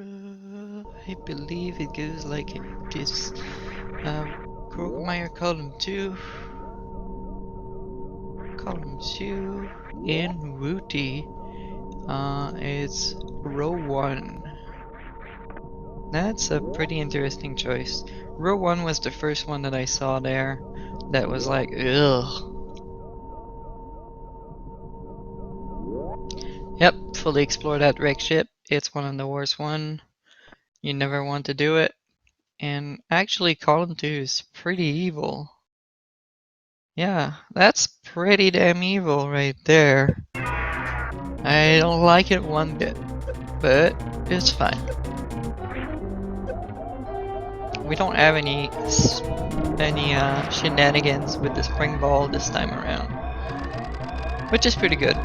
I believe it goes like this. Croakomire column 2, in Whewty. It's row 1. That's a pretty interesting choice. Row 1 was the first one that I saw there that was like, ugh. Yep, fully explore that wreck ship. It's one of the worst one. You never want to do it. And actually column 2 is pretty evil. Yeah, that's pretty damn evil right there. I don't like it one bit, but it's fine. We don't have any shenanigans with the spring ball this time around, which is pretty good.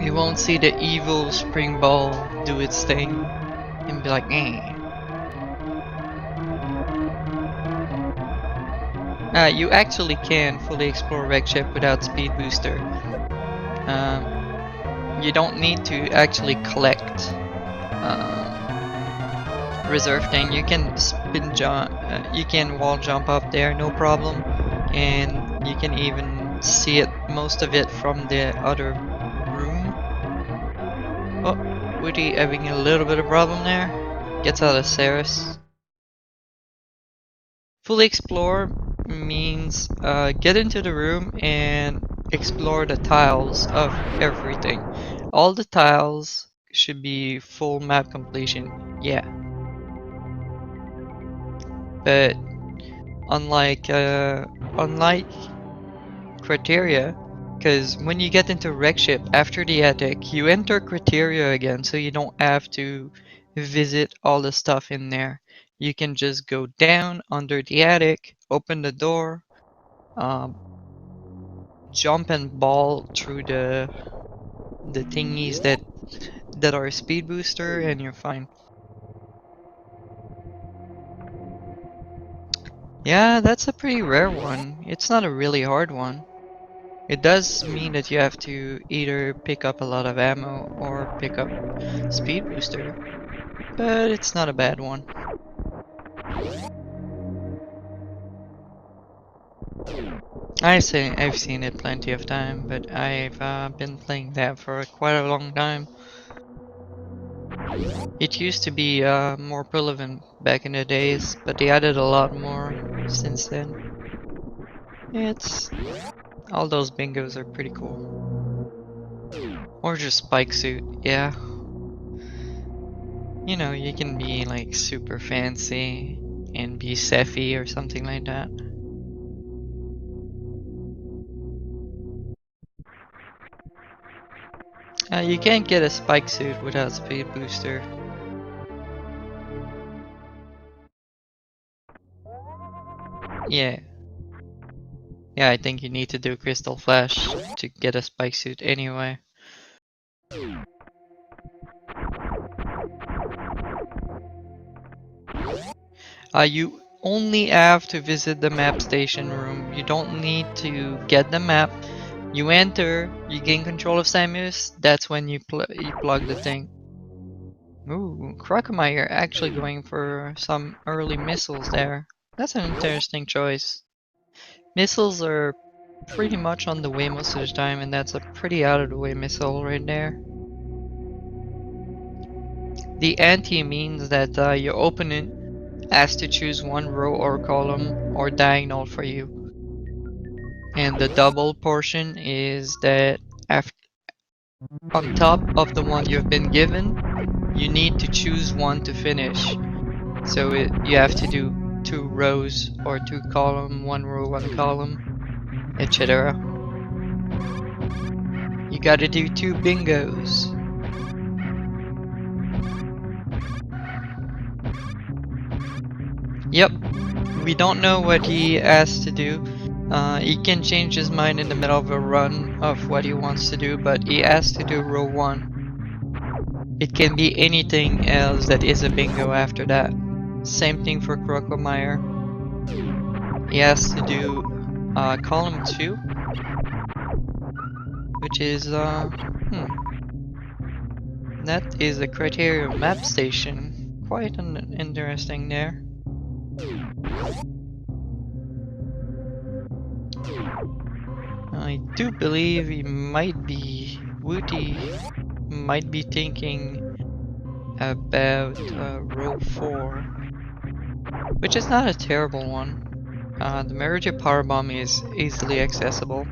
We won't see the evil spring ball do its thing and be like, eh. You actually can fully explore Wreck Ship without Speed Booster. You don't need to actually collect reserve thing. You can spin jump, you can wall jump up there, no problem, and you can even see it, most of it, from the other room. Oh, Whewty having a little bit of problem there. Gets out of Ceres. Fully explore means get into the room and explore the tiles of everything. All the tiles should be full map completion. Yeah. But unlike criteria, because when you get into wreck ship after the attic, you enter criteria again, so you don't have to visit all the stuff in there. You can just go down under the attic, open the door, um, jump and ball through the thingies that are a speed booster, and you're fine. Yeah, that's a pretty rare one. It's not a really hard one. It does mean that you have to either pick up a lot of ammo or pick up speed booster, but it's not a bad one. I've seen it plenty of time, but I've been playing that for quite a long time. It used to be more relevant back in the days, but they added a lot more since then. It's all those bingos are pretty cool. Or just spike suit, yeah. You know, you can be like super fancy and be Sephi or something like that. You can't get a spike suit without speed booster. Yeah. Yeah, I think you need to do Crystal Flash to get a spike suit anyway. You only have to visit the map station room. You don't need to get the map. You enter, you gain control of Samus, that's when you plug the thing. Ooh, croakomire actually going for some early missiles there. That's an interesting choice. Missiles are pretty much on the way most of the time, and that's a pretty out of the way missile right there. The anti means that your opponent has to choose one row or column or diagonal for you. And the double portion is that on top of the one you've been given, you need to choose one to finish. So you have to do 2 rows or 2 column, 1 row, 1 column, etc. You gotta do 2 bingos. Yep, we don't know what he has to do. He can change his mind in the middle of a run of what he wants to do, but he has to do row 1. It can be anything else that is a bingo after that. Same thing for croakomire. He has to do column 2, which is That is a criteria map station. Quite interesting there. I do believe Whewty might be thinking about row 4, which is not a terrible one. The Metroid Power Bomb is easily accessible,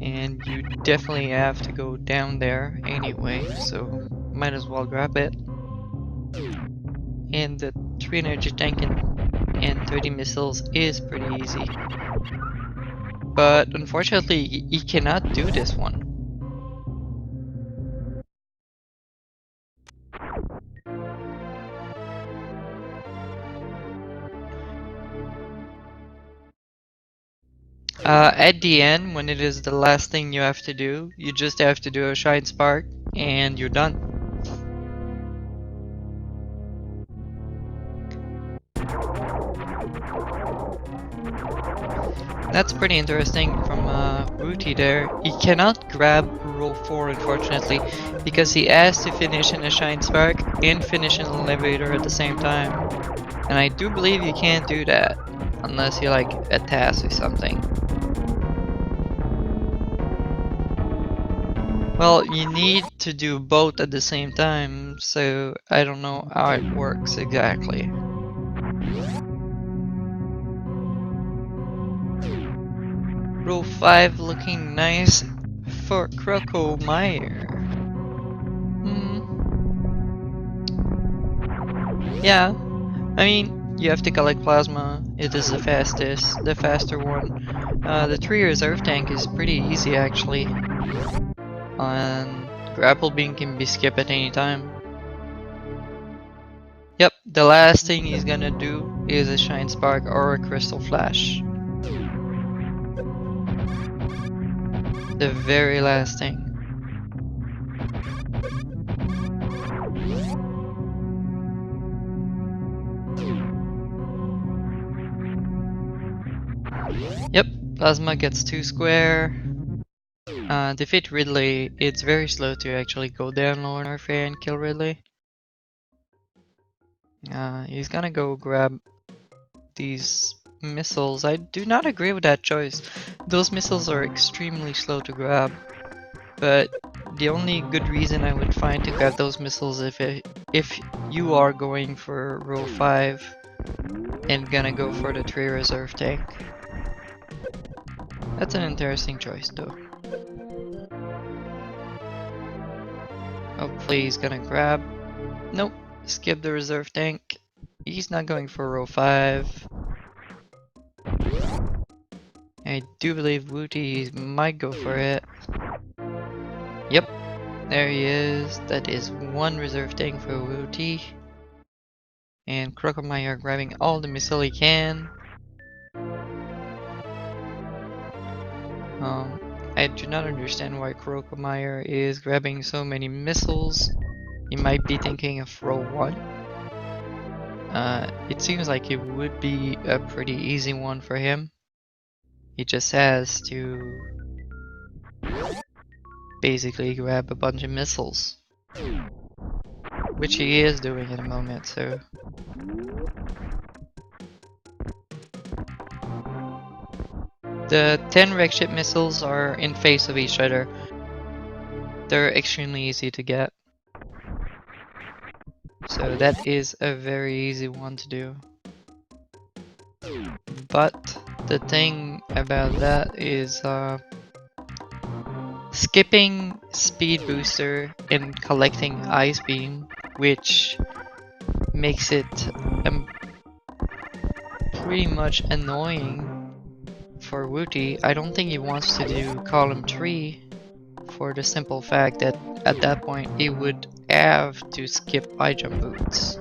and you definitely have to go down there anyway, so might as well grab it. And the 3 energy tank and 30 missiles is pretty easy. But unfortunately, he cannot do this one. At the end, when it is the last thing you have to do, you just have to do a Shine Spark, and you're done. That's pretty interesting from Whewty there. He cannot grab row 4 unfortunately, because he has to finish in a Shine Spark and finish in an elevator at the same time. And I do believe you can't do that, unless you like a task or something. Well, you need to do both at the same time, so I don't know how it works exactly. Row 5 looking nice for croakomire. Yeah, I mean, you have to collect plasma. It is the faster one. The 3 reserve tank is pretty easy actually. And grapple beam can be skipped at any time. Yep, the last thing he's gonna do is a Shine Spark or a Crystal Flash. The very last thing. Yep, Plasma gets 2 square. Defeat Ridley, it's very slow to actually go down low on warfare and kill Ridley. He's gonna go grab these missiles. I do not agree with that choice. Those missiles are extremely slow to grab. But the only good reason I would find to grab those missiles if you are going for row 5 and gonna go for the 3 reserve tank. That's an interesting choice though. Hopefully he's gonna grab. Nope, skip the reserve tank. He's not going for row 5. I do believe Whewty might go for it. Yep, there he is. That is 1 reserve tank for Whewty. And croakomire grabbing all the missile he can. I do not understand why croakomire is grabbing so many missiles. He might be thinking of row 1. It seems like it would be a pretty easy one for him. He just has to basically grab a bunch of missiles. Which he is doing in a moment, so... The 10 wreck ship missiles are in face of each other. They're extremely easy to get. So that is a very easy one to do. But the thing about that is skipping speed booster and collecting ice beam, which makes it pretty much annoying for Whewty. I don't think he wants to do column 3 for the simple fact that at that point he would have to skip high jump boots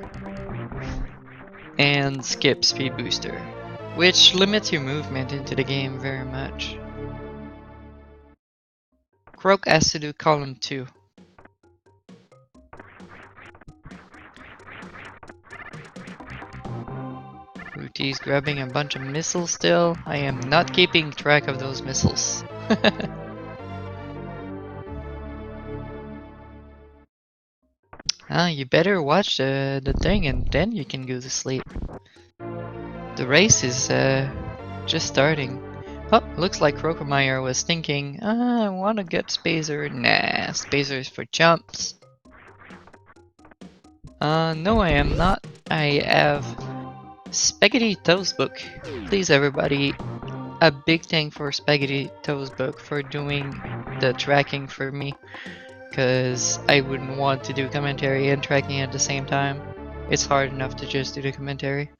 and skip speed booster, which limits your movement into the game very much. Croak has to do column 2. Whewty's grabbing a bunch of missiles still. I am not keeping track of those missiles. Ah, you better watch the thing and then you can go to sleep. The race is just starting. Oh, looks like Croakomire was thinking, I wanna get Spacer. Nah, Spacer is for chumps. No I am not. I have Spaghetti Toast Book. Please everybody, a big thank for Spaghetti Toast Book for doing the tracking for me. Cause I wouldn't want to do commentary and tracking at the same time. It's hard enough to just do the commentary.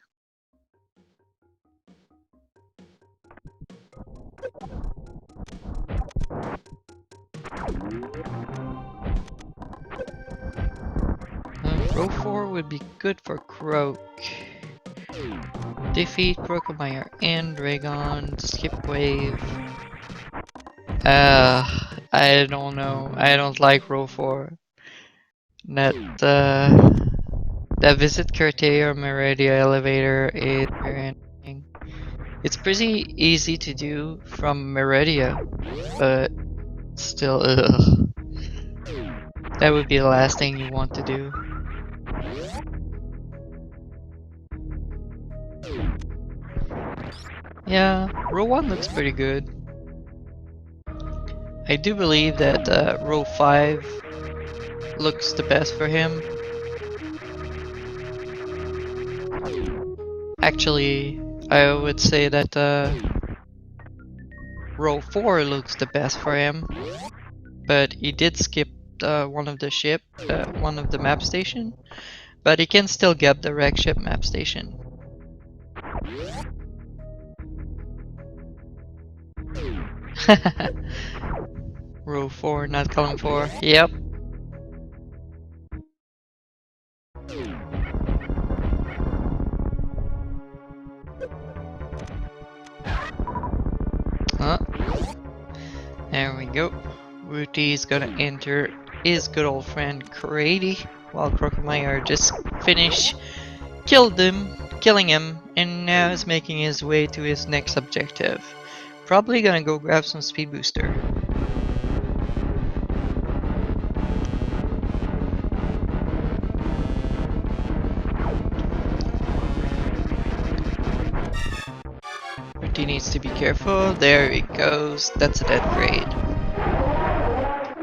Row 4 would be good for Croak. Defeat Croakomire and Dragon. Skip wave. I don't know. I don't like row 4. That that visit Cartier Meridia elevator is very annoying. It's pretty easy to do from Meridia, but still, ugh. That would be the last thing you want to do. Yeah, row 1 looks pretty good. I do believe that row 5 looks the best for him. Actually, I would say that row 4 looks the best for him, but he did skip one of the map station, but he can still get the wreck ship map station. Row 4, not column 4. Yep. Huh? There we go. Whewty is gonna enter his good old friend Crady, while Croakomire just finished killing him, and now is making his way to his next objective. Probably gonna go grab some speed booster. Whewty needs to be careful. There he goes. That's a dead grade.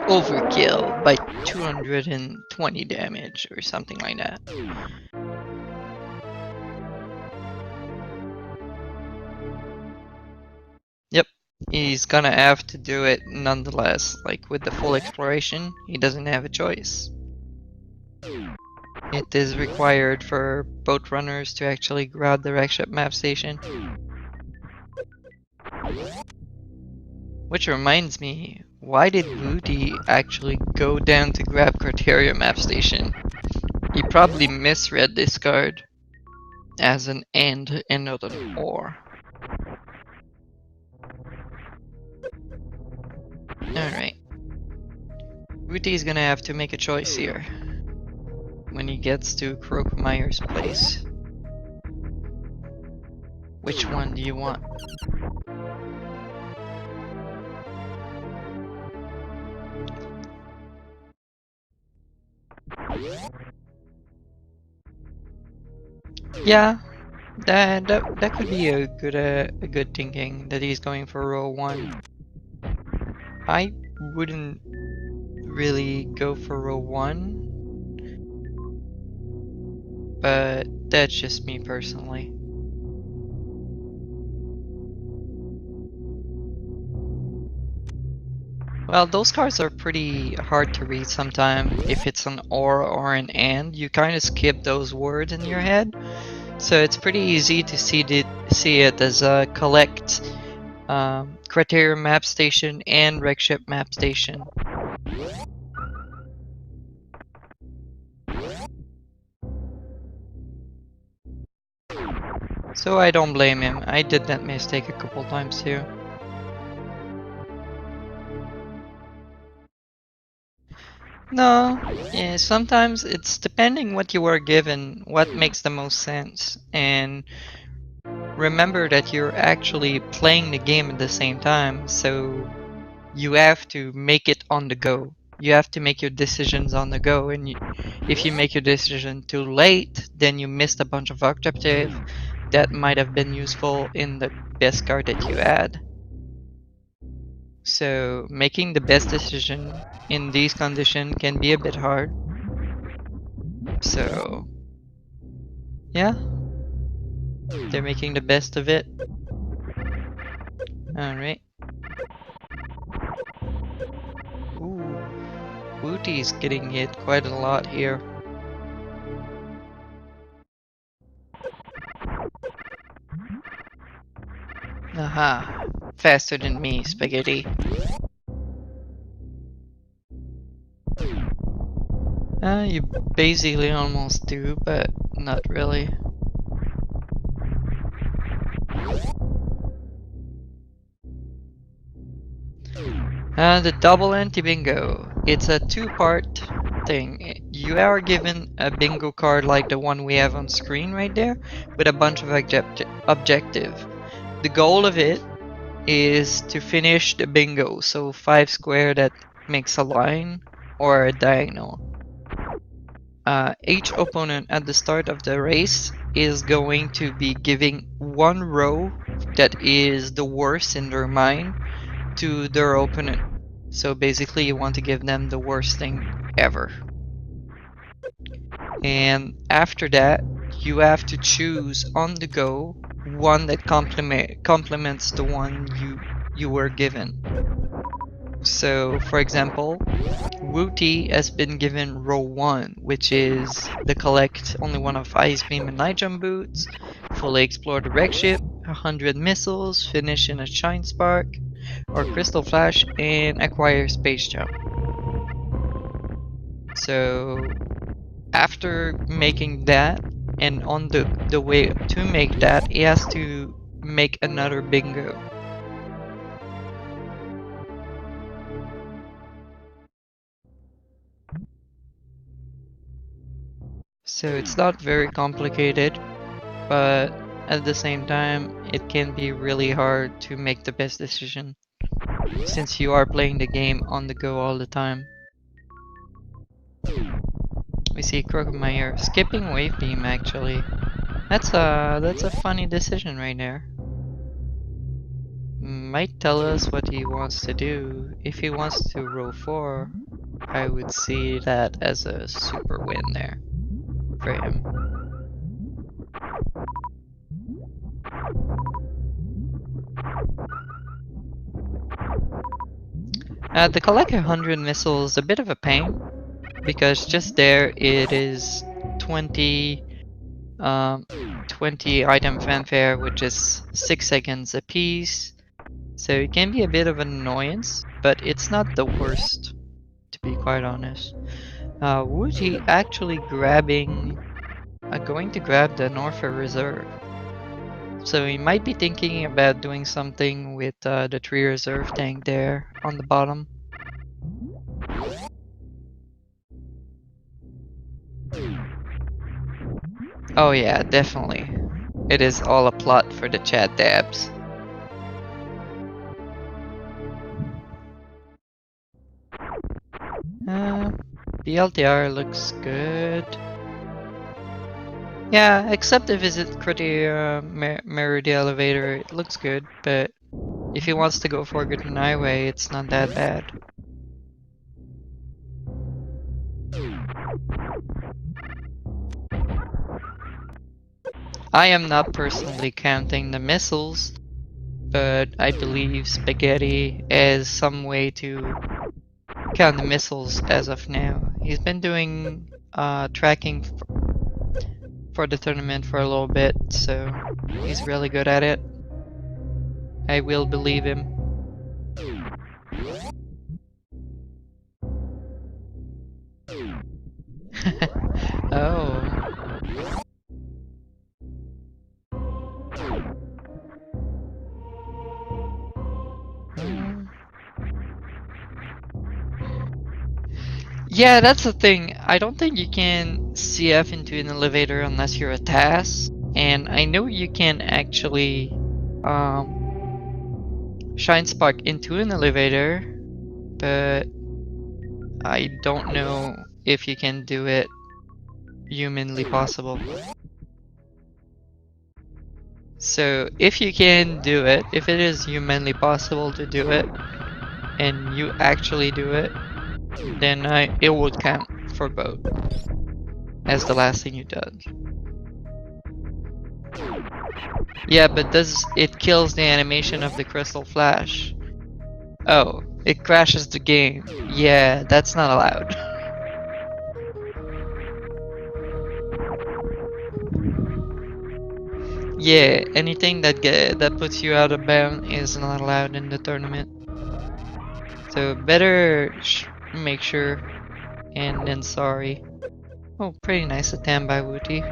Overkill by 220 damage or something like that. Yep, he's gonna have to do it nonetheless. Like with the full exploration, he doesn't have a choice. It is required for boat runners to actually grab the wreck ship map station. Which reminds me, why did Whewty actually go down to grab Criteria map station? He probably misread this card as an and not an or. Alright. Whewty is gonna have to make a choice here when he gets to Croakomire's place. Which one do you want? Yeah, that could be a good thinking that he's going for row 1. I wouldn't really go for row 1, but that's just me personally. Well, those cards are pretty hard to read sometimes. If it's an or an and, you kind of skip those words in your head. So it's pretty easy to see it as a collect criteria map station and wreck ship map station. So I don't blame him. I did that mistake a couple times too. No, yeah, sometimes it's depending what you are given, what makes the most sense. And remember that you're actually playing the game at the same time, so you have to make it on the go. you have to make your decisions on the go, and if you make your decision too late, then you missed a bunch of objective that might have been useful in the best card that you had. So making the best decision in these conditions can be a bit hard. So yeah, they're making the best of it. Alright. Ooh, Whewty's getting hit quite a lot here. Aha, faster than me, Spaghetti. You basically almost do, but not really. The double anti-bingo. It's a two-part thing. You are given a bingo card like the one we have on screen right there, with a bunch of objective. The goal of it is to finish the bingo, so 5 square that makes a line or a diagonal. Each opponent at the start of the race is going to be giving one row that is the worst in their mind to their opponent. So basically you want to give them the worst thing ever. And after that, you have to choose on the go one that complements the one you were given. So for example, Whewty has been given row 1, which is the collect only one of Ice Beam and Night Jump boots, fully explore the wreck ship, 100 missiles, finish in a Shine Spark or Crystal Flash, and acquire Space Jump. So after making that, and on the way to make that, he has to make another bingo. So it's not very complicated, but at the same time, it can be really hard to make the best decision since you are playing the game on the go all the time. We see Croakomire skipping Wave Beam actually. That's a funny decision right there. Might tell us what he wants to do. If he wants to row 4, I would see that as a super win there for him. The collect 100 missiles is a bit of a pain because just there it is 20 20 item fanfare, which is 6 seconds a piece. So it can be a bit of an annoyance, but it's not the worst, to be quite honest. Whewty actually going to grab the Norfa Reserve. So he might be thinking about doing something with the 3 reserve tank there on the bottom. Oh yeah, definitely. It is all a plot for the chat dabs. The LTR looks good. Yeah, except the visit criteria mirror the elevator, it looks good, but if he wants to go for a good highway, it's not that bad. I am not personally counting the missiles, but I believe Spaghetti has some way to count the missiles as of now. He's been doing tracking for the tournament for a little bit, so he's really good at it. I will believe him. Oh. Yeah, that's the thing. I don't think you can CF into an elevator unless you're a TAS. And I know you can actually Shine Spark into an elevator, but I don't know if you can do it humanly possible. So if you can do it, if it is humanly possible to do it, and you actually do it, then it would count for both as the last thing you did. Yeah, but does it kills the animation of the crystal flash? Oh, it crashes the game. Yeah, that's not allowed. Yeah, anything that puts you out of bound is not allowed in the tournament. So better make sure and then sorry. Oh, pretty nice attempt by Whewty.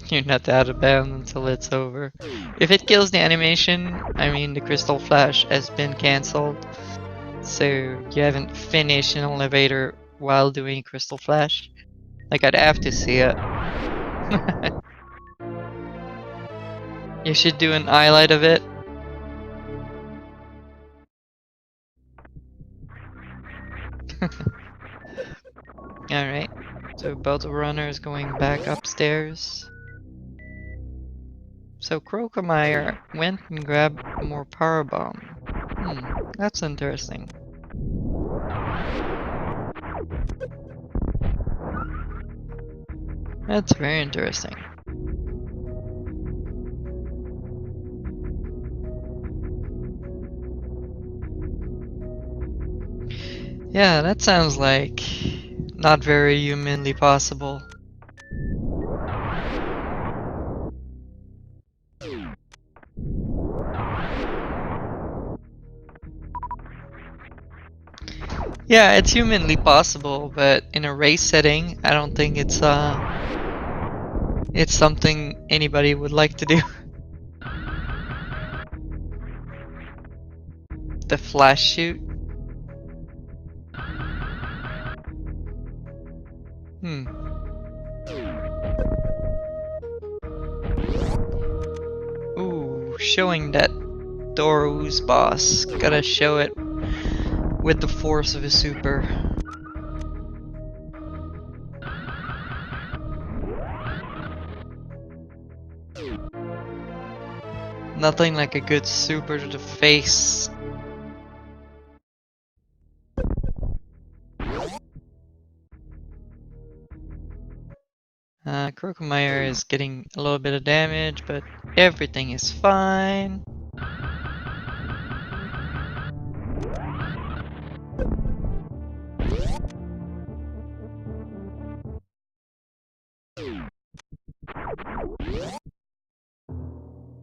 You're not out of bounds until it's over. If it kills the animation, I mean the crystal flash has been cancelled. So you haven't finished an elevator while doing crystal flash. Like I'd have to see it. You should do an highlight of it. Alright. So both runners going back upstairs. So Croakomire went and grabbed more power bomb. That's interesting. That's very interesting. Yeah, that sounds like not very humanly possible. Yeah, it's humanly possible, but in a race setting, I don't think it's something anybody would like to do. The flash shoot. Ooh, showing that Doru's boss. Gotta show it with the force of a super. Nothing like a good super to the face. Croakomire is getting a little bit of damage, but everything is fine.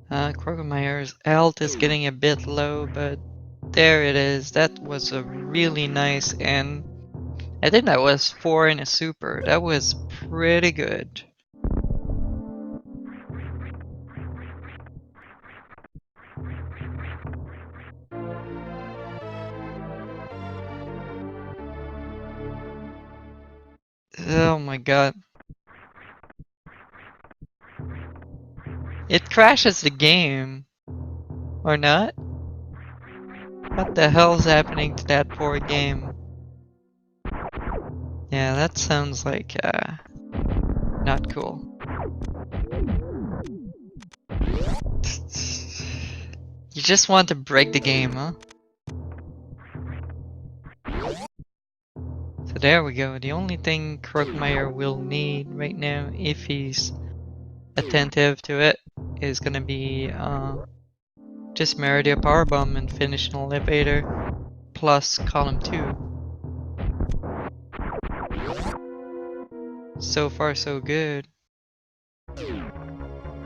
Croakomire's health is getting a bit low, but there it is. That was a really nice end. I think that was 4 in a super. That was pretty good. Oh my god. It crashes the game. Or not? What the hell's happening to that poor game? Yeah, that sounds like, not cool. You just want to break the game, huh? So there we go. The only thing Croakomire will need right now, if he's attentive to it, is gonna be just marry a power bomb and finish an elevator plus column 2. So far so good.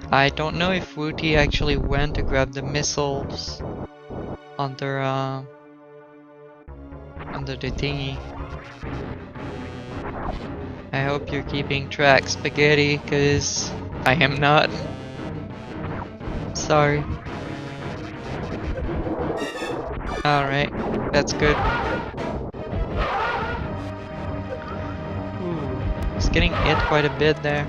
I don't know if Whewty actually went to grab the missiles under the thingy. I hope you're keeping track, Spaghetti, cause I am not. Sorry. Alright, that's good. Ooh, he's getting hit quite a bit there.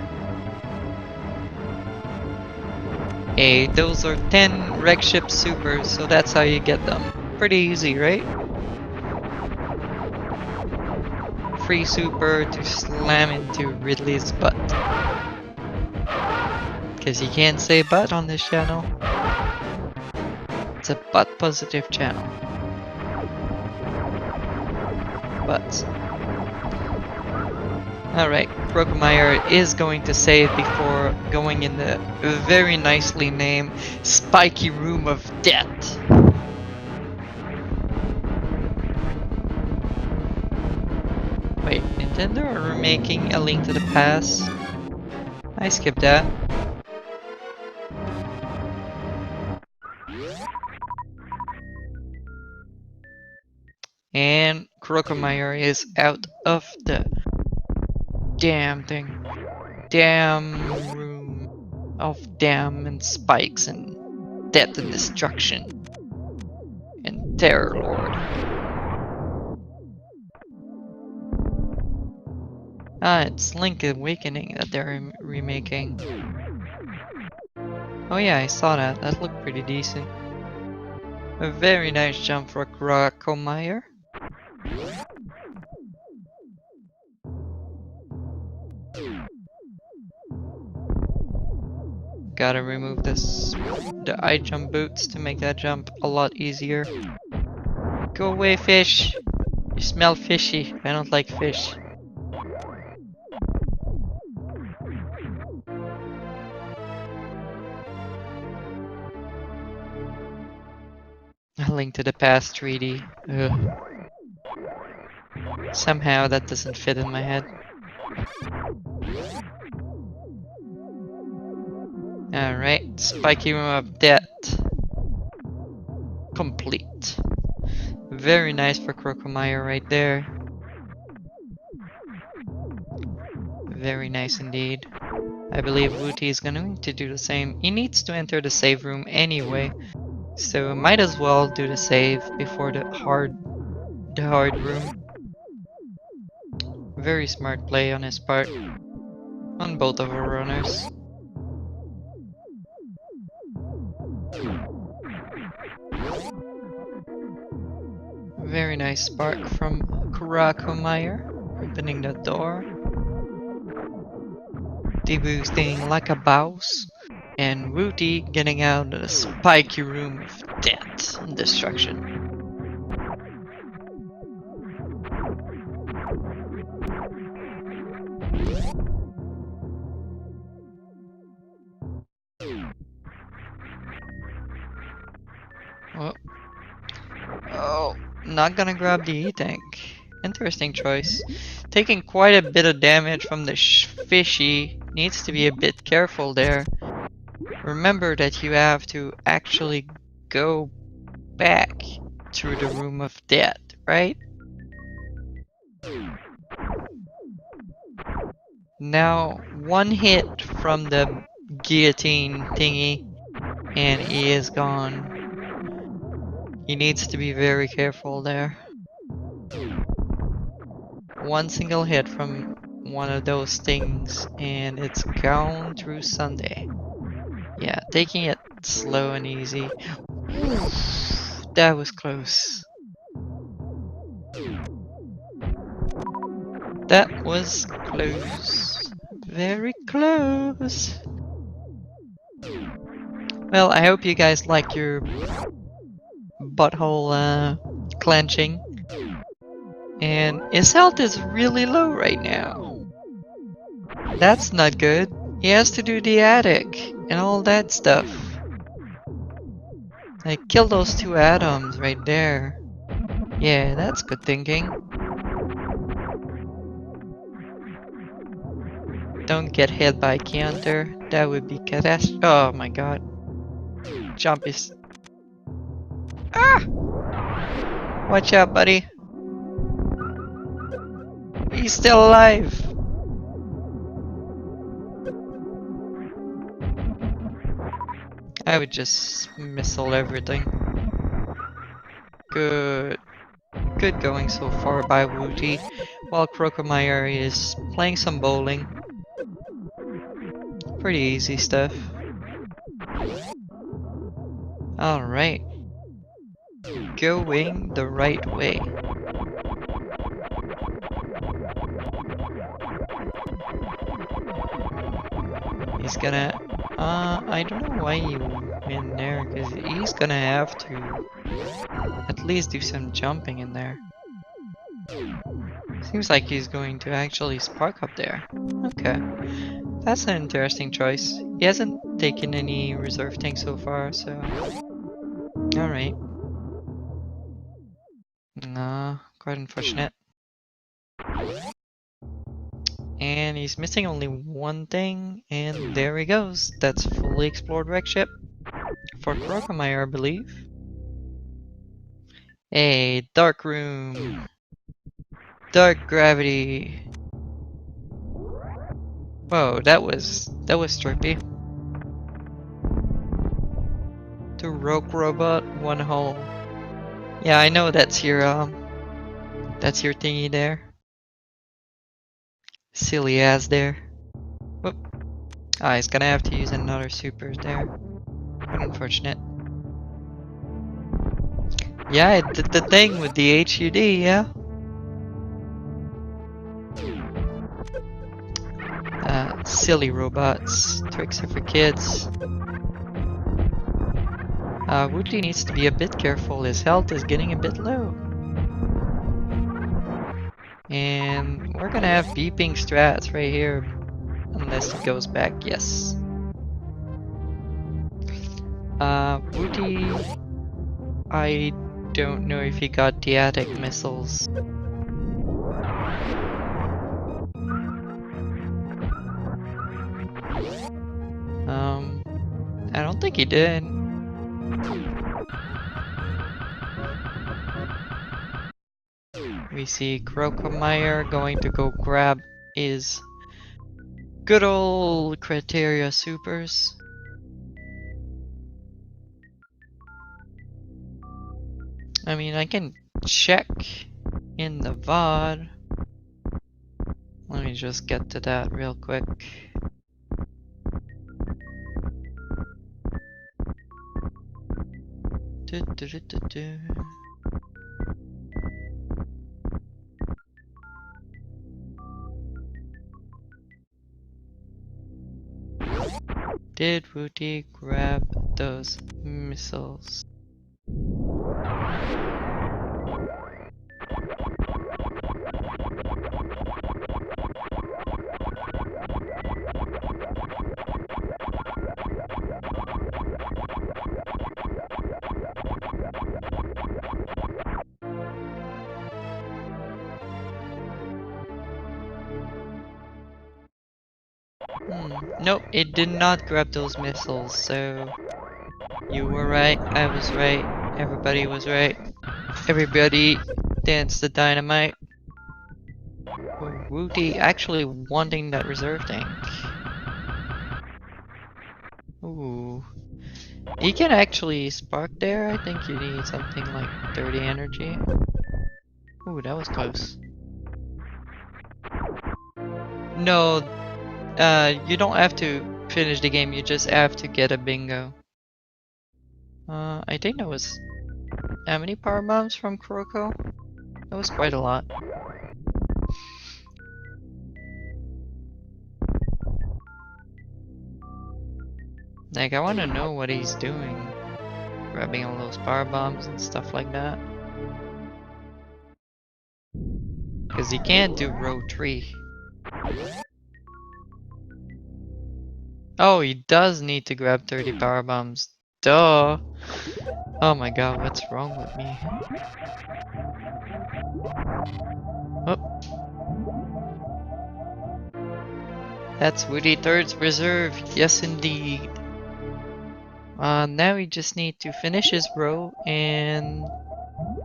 Hey, those are 10 wreck ship supers, so that's how you get them. Pretty easy, right? Free super to slam into Ridley's butt. Because you can't say butt on this channel. It's a butt positive channel. But alright, croakomire is going to save before going in the very nicely named Spiky Room of Death. Wait, Nintendo are remaking A Link to the Past? I skipped that. And croakomire is out of the damn thing. Damn room of damn and spikes and death and destruction. And Terror Lord. Ah, it's Link Awakening that they're remaking. Oh yeah, I saw that. That looked pretty decent. A very nice jump for croakomire. Gotta remove the eye jump boots to make that jump a lot easier. Go away, fish! You smell fishy. I don't like fish. A Link to the Past 3D. Ugh. Somehow that doesn't fit in my head. Alright, Spiky Room of Death. Complete. Very nice for croakomire right there. Very nice indeed. I believe Whewty is going to do the same. He needs to enter the save room anyway, so might as well do the save before the hard room. Very smart play on his part, on both of our runners. Very nice spark from croakomire, opening the door. Deboosting like a boss. And Whewty getting out of the spiky room of death and destruction. Oh, not gonna grab the E-Tank. Interesting choice. Taking quite a bit of damage from the fishy. Needs to be a bit careful there. Remember that you have to actually go back through the room of death, right? Now, one hit from the guillotine thingy and he is gone. He needs to be very careful there. One single hit from one of those things and it's gone through Sunday. Yeah, taking it slow and easy. That was close. That was close. Very close. Well, I hope you guys like your butthole clenching. And his health is really low right now. That's not good. He has to do the attic and all that stuff. Like, kill those two atoms right there. Yeah, that's good thinking. Don't get hit by counter. That would be catastrophic. Oh my god. Jump is... Ah! Watch out, buddy. He's still alive. I would just missile everything. Good. Good going so far by Whewty, while croakomire is playing some bowling. Pretty easy stuff. Alright. Going the right way. He's gonna... I don't know why he went there, because he's gonna have to at least do some jumping in there. Seems like he's going to actually spark up there. Okay. That's an interesting choice. He hasn't taken any reserve tank so far, so... Alright. Quite unfortunate. And he's missing only one thing, and there he goes. That's fully explored wreck ship. For croakomire, I believe. Hey, dark room. Dark gravity. Whoa, that was trippy. 2 rogue robot, 1 hull. Yeah, I know that's your thingy there. Silly ass there. Whoop. Ah, he's gonna have to use another super there. But unfortunate. Yeah, it did the thing with the HUD, yeah. Silly robots. Tricks are for kids. Whewty needs to be a bit careful. His health is getting a bit low. And we're gonna have beeping strats right here. Unless he goes back, yes. Whewty... I don't know if he got the attic missiles. I don't think he did. We see croakomire going to go grab his good old criteria supers. I mean, I can check in the VOD. Let me just get to that real quick. Did Whewty grab those missiles? Nope, it did not grab those missiles, so you were right, I was right, everybody was right. Everybody danced the dynamite. Whewty actually wanting that reserve tank. Ooh. You can actually spark there, I think you need something like 30 energy. Ooh, that was close. No, you don't have to finish the game, you just have to get a bingo. I think that was... How many power bombs from Croco? That was quite a lot. Like, I want to know what he's doing. Grabbing all those power bombs and stuff like that. Because he can't do row 3. Oh, he does need to grab 30 power bombs. Duh! Oh my god, what's wrong with me? Oh. That's Whewty Third's reserve, yes indeed. Now we just need to finish his row and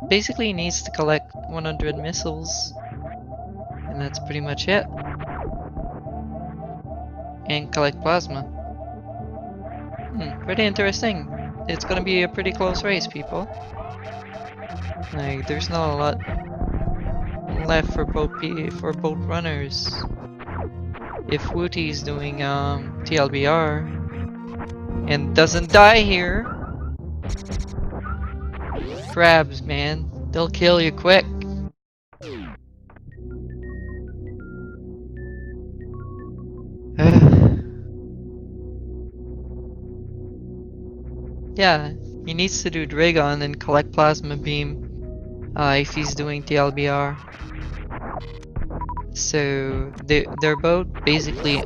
basically he needs to collect 100 missiles. And that's pretty much it. And collect plasma. Pretty interesting. It's gonna be a pretty close race, people. Like, there's not a lot left for both runners. If Whewty is doing TLBR and doesn't die here, crabs, man, they'll kill you quick. Yeah, he needs to do Dragon and collect Plasma Beam if he's doing TLBR. So they're both basically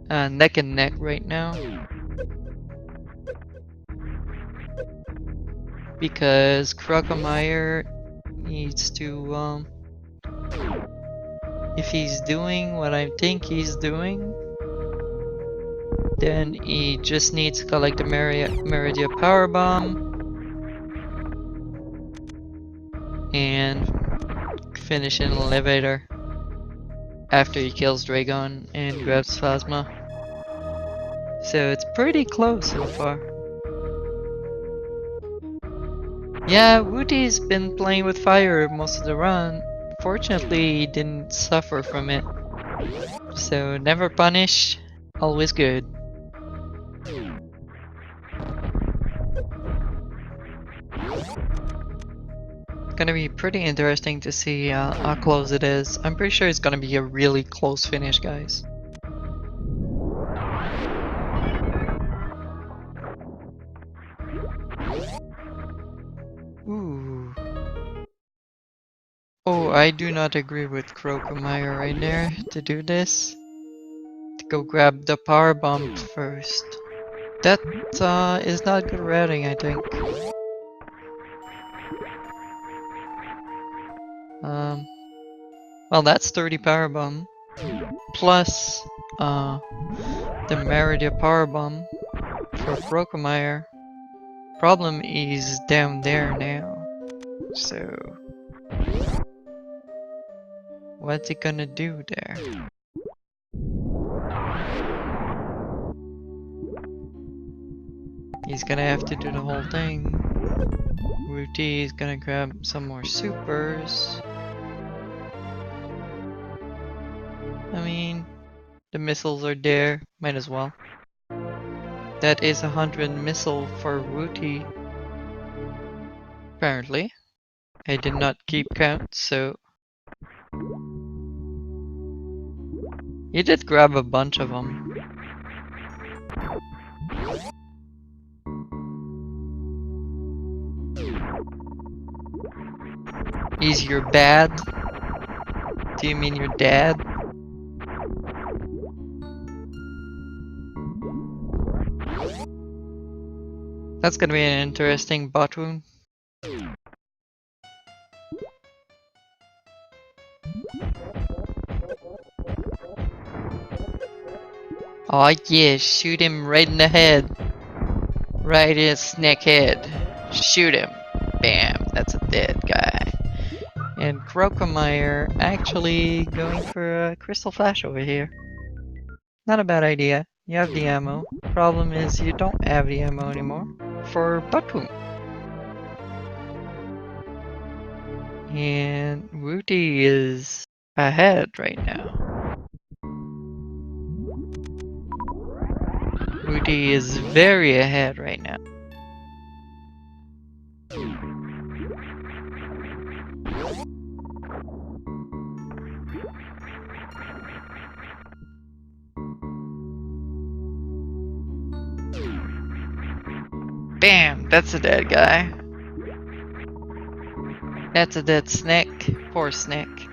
neck and neck right now. Because croakomire needs to, if he's doing what I think he's doing, then he just needs to collect the Meridia Power Bomb and finish in an elevator after he kills Dragon and grabs Plasma. So it's pretty close so far. Yeah, Whewty's been playing with fire most of the run. Fortunately, he didn't suffer from it. So never punish, always good. It's gonna be pretty interesting to see how close it is. I'm pretty sure it's gonna be a really close finish, guys. Ooh. Oh, I do not agree with croakomire right there to do this. To go grab the power bomb first. That is not good routing, I think. Well, that's 30 power bomb plus the Meridia power bomb for croakomire. Problem is down there now. So what's he gonna do there? He's gonna have to do the whole thing. Whewty is gonna grab some more supers. I mean, the missiles are there, might as well. That is 100 missile for Whewty. Apparently. I did not keep count, so... You did grab a bunch of them. Is your bad? Do you mean your dad? That's gonna be an interesting bot wound. Oh yeah, shoot him right in the head. Right in his neck head. Shoot him. Bam, that's a dead guy. And croakomire actually going for a crystal flash over here. Not a bad idea. You have the ammo. Problem is you don't have the ammo anymore for Butwoom. And Whewty is ahead right now. Whewty is very ahead right now. Bam! That's a dead guy. That's a dead snake. Poor snake.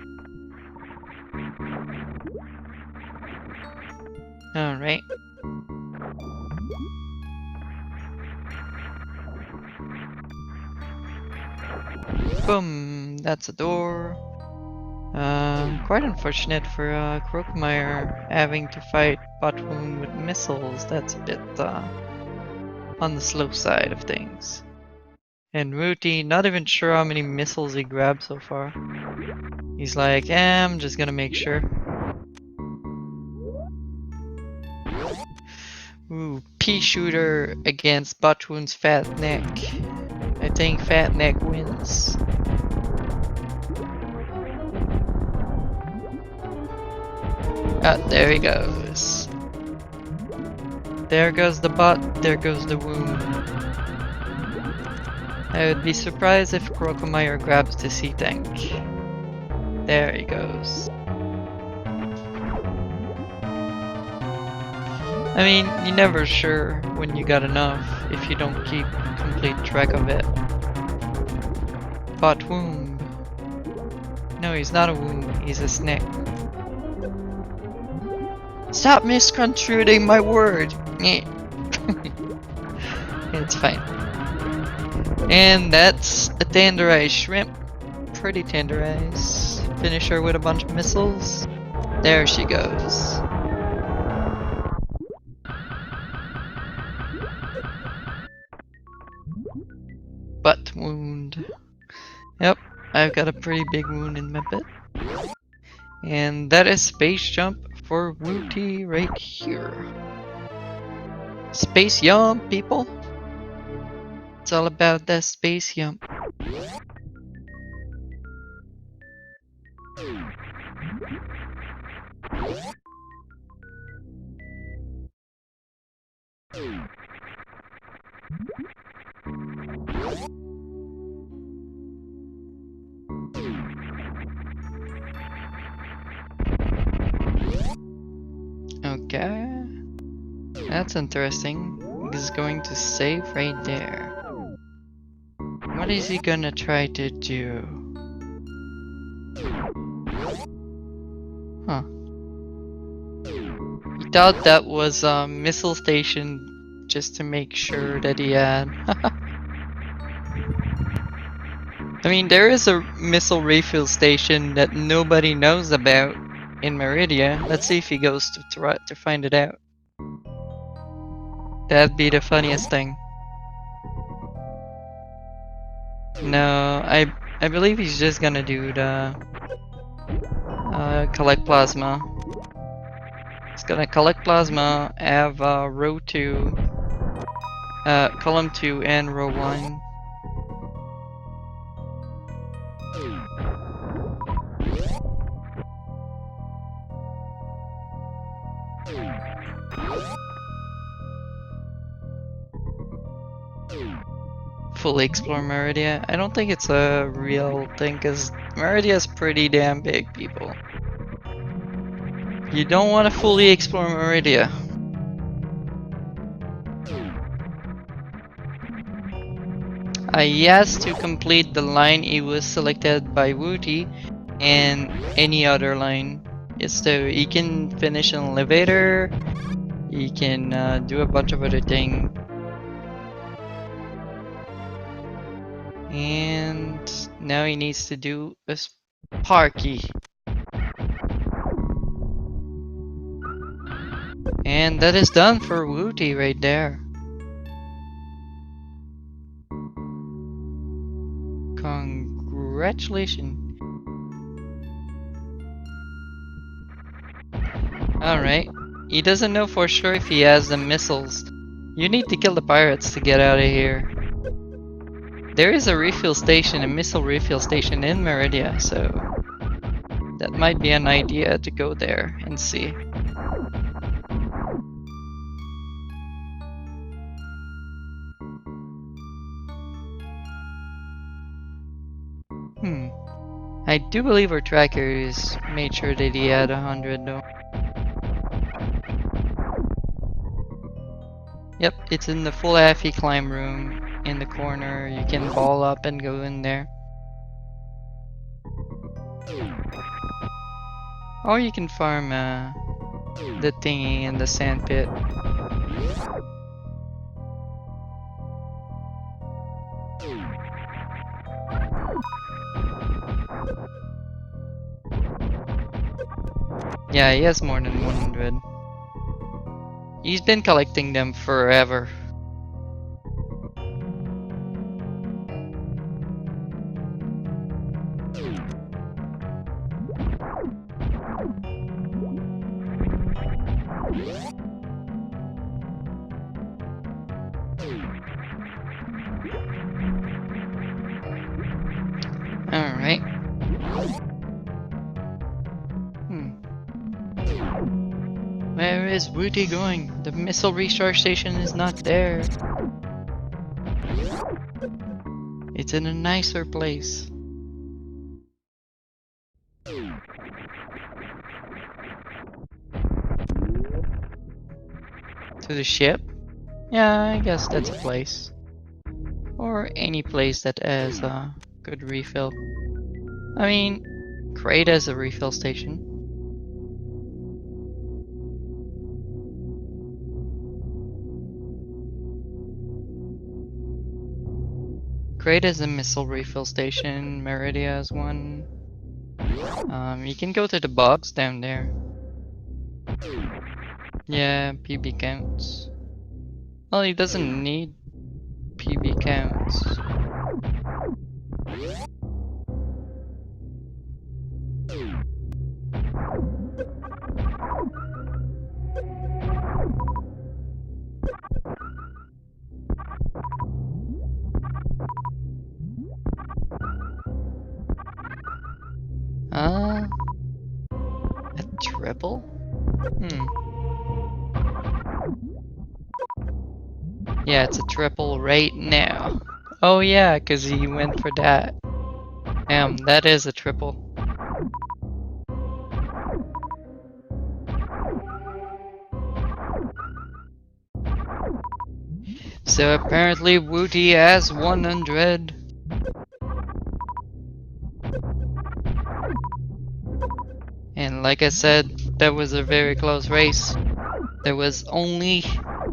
Alright. Boom! That's a door. Quite unfortunate for croakomire having to fight Butwoom with missiles. That's a bit on the slow side of things. And Whewty, not even sure how many missiles he grabbed so far. He's like, I'm just gonna make sure. Ooh, pea shooter against Butwoom's fat neck. I think Fat Neck wins. Ah, there he goes. There goes the butt, there goes the wound. I would be surprised if Croakomire grabs the sea tank. There he goes. I mean, you're never sure when you got enough if you don't keep complete track of it. But womb. No, he's not a womb, he's a snake. Stop misconstruing my word! It's fine. And that's a tenderized shrimp. Pretty tenderized. Finish her with a bunch of missiles. There she goes. Butt wound. Yep, I've got a pretty big wound in my butt. And that is space jump for Whewty right here. Space yum, people. It's all about that space yum. Okay. That's interesting. He's going to save right there. What is he gonna try to do? Huh. He thought that was a missile station just to make sure that he had. I mean, there is a missile refill station that nobody knows about in Meridia. Let's see if he goes to try to find it out. That'd be the funniest thing. No, I believe he's just gonna do the collect plasma. He's gonna collect plasma, have row 2, column 2 and row 1. Fully explore Meridia. I don't think it's a real thing because Meridia is pretty damn big, people. You don't want to fully explore Meridia. Yes, to complete the line it was selected by Whewty and any other line. So he can finish an elevator, he can do a bunch of other things. And now he needs to do a Sparky. And that is done for Whewty right there. Congratulations. Alright. He doesn't know for sure if he has the missiles. You need to kill the pirates to get out of here. There is a refill station, a missile refill station in Meridia, so that might be an idea to go there and see. I do believe our trackers made sure that he had 100 though. Yep, it's in the full AFE climb room in the corner. You can ball up and go in there. Or you can farm the thingy in the sand pit. Yeah, he has more than 100. He's been collecting them forever. Alright. Where is Whewty going? The missile recharge station is not there. It's in a nicer place. To the ship? Yeah, I guess that's a place. Or any place that has a good refill. I mean, Crate has a refill station. Crate has a missile refill station. Meridia has one. You can go to the box down there. Yeah, PB counts. Well, he doesn't need PB counts. A triple? Yeah, it's a triple right now. Oh yeah, cause he went for that. That is a triple. So apparently Whewty has 100. And like I said, that was a very close race. There was only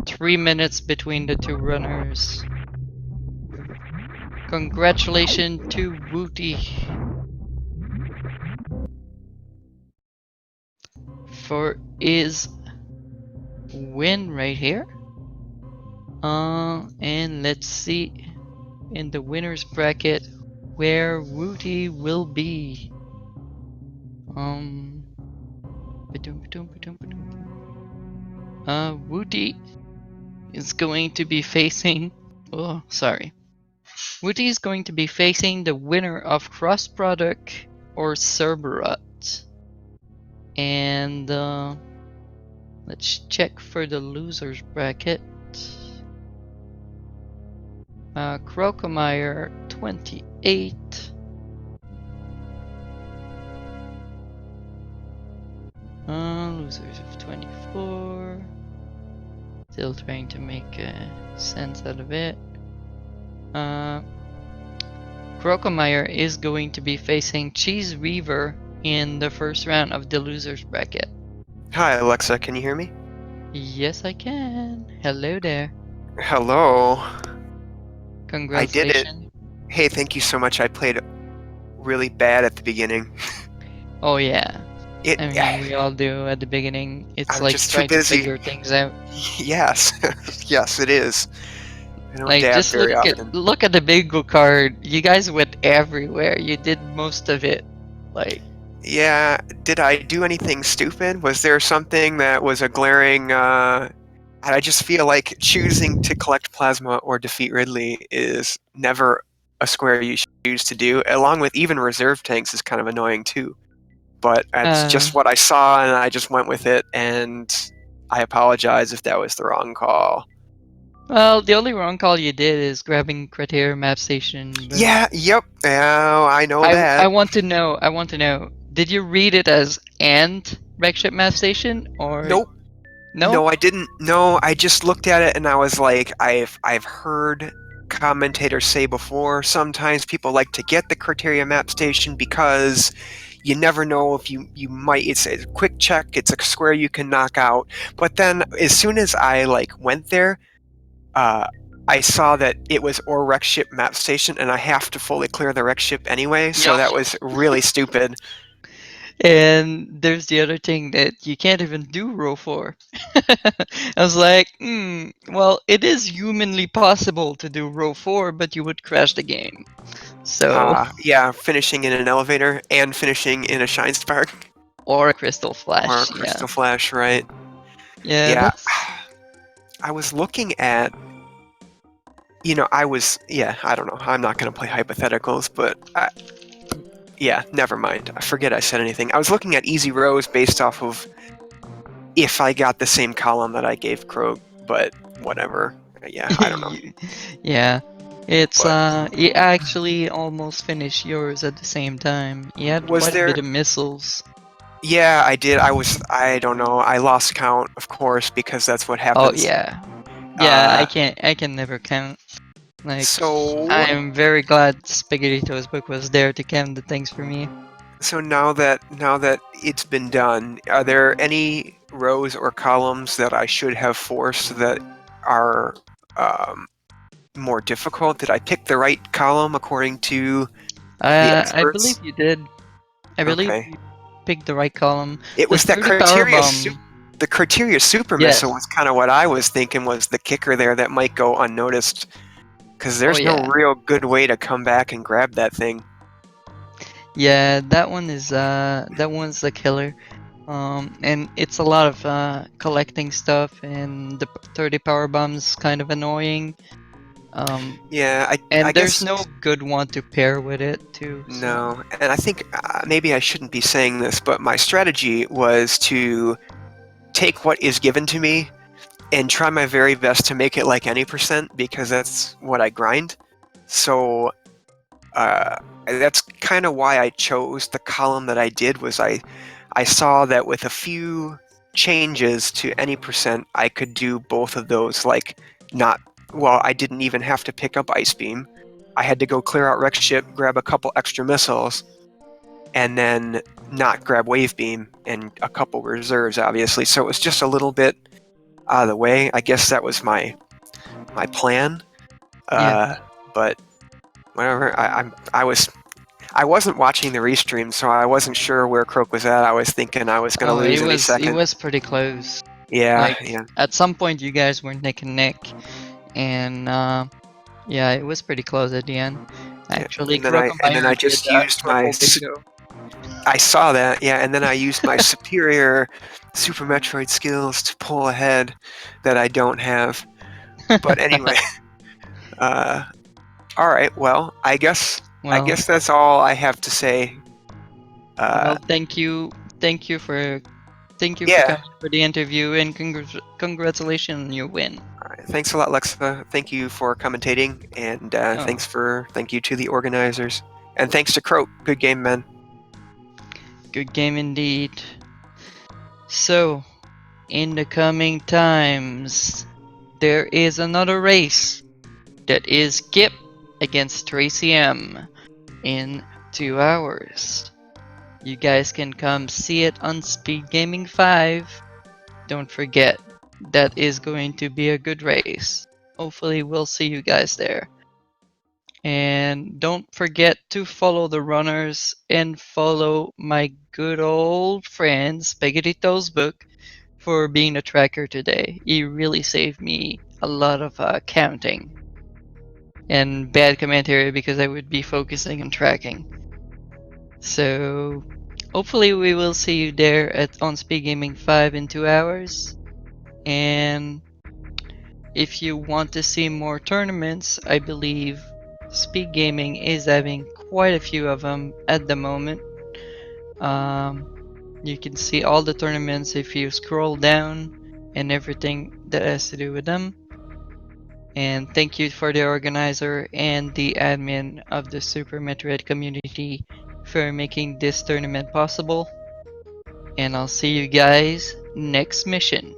3 minutes between the two runners. Congratulations to Whewty for his win right here. And let's see in the winners bracket where Whewty will be. Whewty is going to be facing. Oh, sorry. Whewty is going to be facing the winner of Cross Product or Cerberus. And let's check for the losers bracket. Croakomire 28. Losers of 24. Still trying to make sense out of it. Croakomire is going to be facing Cheese Weaver in the first round of the losers bracket. Hi Alexa, can you hear me? Yes, I can. Hello there. Hello. Congratulations. I did it. Hey, thank you so much. I played really bad at the beginning. Oh yeah. We all do at the beginning. It's I'm like just trying too busy. to figure things out. Yes, yes, it is. I don't Like dab just very often. look at the bingo card. You guys went everywhere. You did most of it. Like. Yeah, did I do anything stupid? Was there something that was a glaring? I just feel like choosing to collect plasma or defeat Ridley is never a square you choose to do. Along with even reserve tanks is kind of annoying too. But it's just what I saw, and I just went with it, and I apologize if that was the wrong call. Well, the only wrong call you did is grabbing Criteria Map Station. Yeah, yep, I know that. I want to know, did you read it as and Wreckship Map Station, or? Nope. No? No, I didn't. No, I just looked at it and I was like, I've heard commentators say before, sometimes people like to get the criteria map station because you never know if you might. It's a quick check. It's a square you can knock out. But then as soon as I went there, I saw that it was or wreck ship map station, and I have to fully clear the wreck ship anyway. So that was really stupid. And there's the other thing that you can't even do row 4. I was like, well, it is humanly possible to do row 4, but you would crash the game. So. Yeah, finishing in an elevator and finishing in a shine spark. Or a crystal flash. Or a crystal flash, right? Yeah. I was looking at, I don't know. I'm not going to play hypotheticals, but Yeah, never mind. I forget I said anything. I was looking at easy rows based off of if I got the same column that I gave Krog, but whatever. Yeah, I don't know. Yeah. It's But you actually almost finished yours at the same time. You had was quite a bit there? of missiles. Yeah, I did. I don't know. I lost count, of course, because that's what Oh happens. yeah. Yeah, Uh, I can never count. Like so I'm very glad Spaghettito's book was there to count the things for me. so now that it's been done, are there any rows or columns that I should have forced that are um, more difficult? Did I pick the right column according to the I believe experts? you did. I believe Okay. you picked the right column. It The was that 30 power bomb. the criteria super Yes. missile was kind of what I was thinking was the kicker there that might go unnoticed because Oh there's no yeah. real good way to come back and grab that thing. Yeah, that one's the killer. And it's a lot of collecting stuff, and the 30 power bombs kind of annoying. Um, Yeah, I and there's guess no good one to pair with it too. So no, and I think maybe I shouldn't be saying this, but my strategy was to take what is given to me and try my very best to make it like any percent because that's what I grind. So that's kind of why I chose the column that I did. Was I saw that with a few changes to any percent, I could do both of those. Like not well, I didn't even have to pick up Ice Beam. I had to go clear out Wreck Ship, grab a couple extra missiles, and then not grab Wave Beam and a couple reserves, obviously. So it was just a little bit out of the way. I guess that was my plan. yeah. But whatever. I wasn't watching the restream, so I wasn't sure where Croak was at. I was thinking I was going to Oh, lose any it second. was pretty close. Yeah, Like yeah, at some point, you guys were neck and neck, and yeah, it was pretty close at the end. yeah. Actually, And then I croakomire did just used my. triple bingo. I saw that, yeah, and then I used my superior Super Metroid skills to pull ahead that I don't have. But anyway, uh, all right. Well, I Well, guess that's all I have to say. well, Uh, thank you for yeah. coming for the interview, and congratulations on your win. All right. Thanks a lot, Lexa. Thank you for commentating, and Oh, thank you to the organizers, and thanks to Croak. Good game, man. good game indeed. So, in the coming times, there is another race that is Gip against Tracy M in 2 hours. You guys can come see it on Speed Gaming 5. Don't forget, that is going to be a good race. Hopefully, we'll see you guys there. And don't forget to follow the runners and follow my good old friend Spaghettito's book for being a tracker today. He really saved me a lot of counting and bad commentary because I would be focusing on tracking. So hopefully we will see you there at on Speed Gaming 5 in 2 hours. And if you want to see more tournaments, I believe Speed Gaming is having quite a few of them at the moment. Um, you can see all the tournaments if you scroll down and everything that has to do with them. And thank you for the organizer and the admin of the Super Metroid community for making this tournament possible. And I'll see you guys next mission.